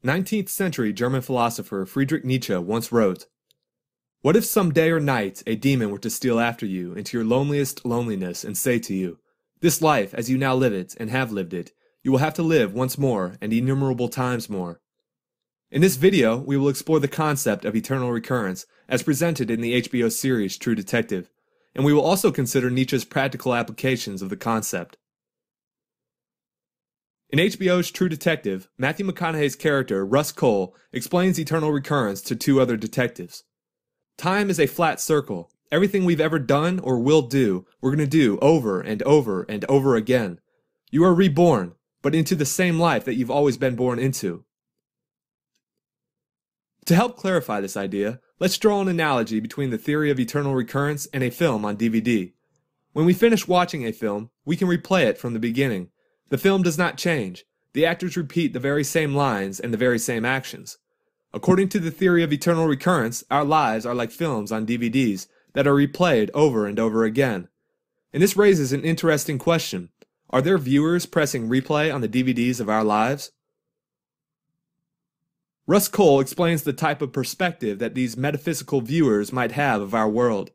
19th century German philosopher Friedrich Nietzsche once wrote, "What if some day or night a demon were to steal after you into your loneliest loneliness and say to you, 'This life, as you now live it and have lived it, you will have to live once more and innumerable times more.'" In this video, we will explore the concept of eternal recurrence as presented in the HBO series True Detective, and we will also consider Nietzsche's practical applications of the concept. In HBO's True Detective, Matthew McConaughey's character, Russ Cole, explains eternal recurrence to two other detectives. Time is a flat circle. Everything we've ever done or will do, we're going to do over and over and over again. You are reborn, but into the same life that you've always been born into. To help clarify this idea, let's draw an analogy between the theory of eternal recurrence and a film on DVD. When we finish watching a film, we can replay it from the beginning. The film does not change. The actors repeat the very same lines and the very same actions. According to the theory of eternal recurrence, our lives are like films on DVDs that are replayed over and over again. And this raises an interesting question. Are there viewers pressing replay on the DVDs of our lives? Russ Cole explains the type of perspective that these metaphysical viewers might have of our world.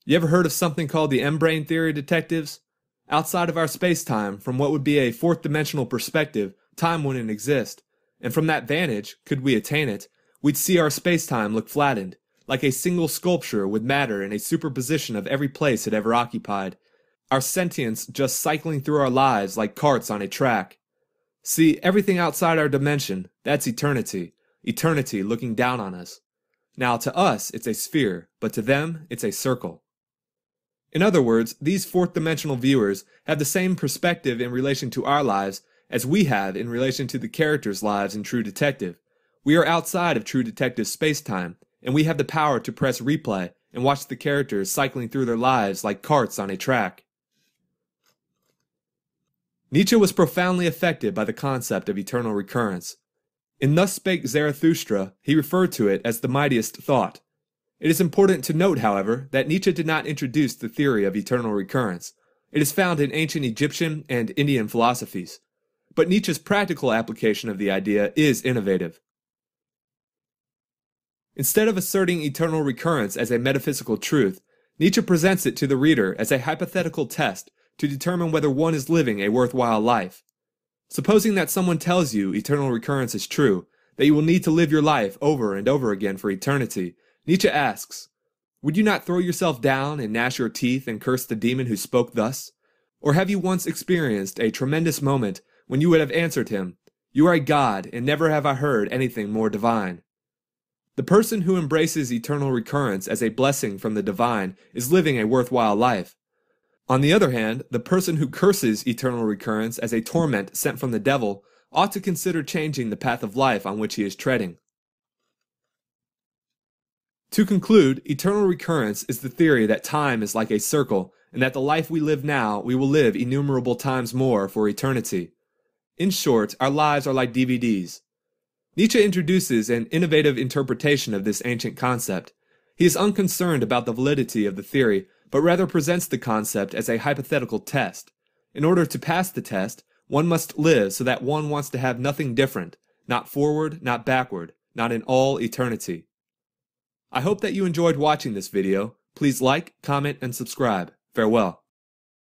You ever heard of something called the M-brain theory, detectives? Outside of our space-time, from what would be a fourth-dimensional perspective, time wouldn't exist. And from that vantage, could we attain it, we'd see our space-time look flattened, like a single sculpture with matter in a superposition of every place it ever occupied. Our sentience just cycling through our lives like carts on a track. See, everything outside our dimension, that's eternity. Eternity looking down on us. Now, to us, it's a sphere, but to them, it's a circle. In other words, these fourth-dimensional viewers have the same perspective in relation to our lives as we have in relation to the characters' lives in True Detective. We are outside of True Detective's space-time, and we have the power to press replay and watch the characters cycling through their lives like carts on a track. Nietzsche was profoundly affected by the concept of eternal recurrence. In Thus Spake Zarathustra, he referred to it as the mightiest thought. It is important to note, however, that Nietzsche did not introduce the theory of eternal recurrence. It is found in ancient Egyptian and Indian philosophies. But Nietzsche's practical application of the idea is innovative. Instead of asserting eternal recurrence as a metaphysical truth, Nietzsche presents it to the reader as a hypothetical test to determine whether one is living a worthwhile life. Supposing that someone tells you eternal recurrence is true, that you will need to live your life over and over again for eternity, Nietzsche asks, would you not throw yourself down and gnash your teeth and curse the demon who spoke thus? Or have you once experienced a tremendous moment when you would have answered him, "You are a god, and never have I heard anything more divine"? The person who embraces eternal recurrence as a blessing from the divine is living a worthwhile life. On the other hand, the person who curses eternal recurrence as a torment sent from the devil ought to consider changing the path of life on which he is treading. To conclude, eternal recurrence is the theory that time is like a circle, and that the life we live now we will live innumerable times more for eternity. In short, our lives are like DVDs. Nietzsche introduces an innovative interpretation of this ancient concept. He is unconcerned about the validity of the theory, but rather presents the concept as a hypothetical test. In order to pass the test, one must live so that one wants to have nothing different, not forward, not backward, not in all eternity. I hope that you enjoyed watching this video. Please like, comment, and subscribe. Farewell.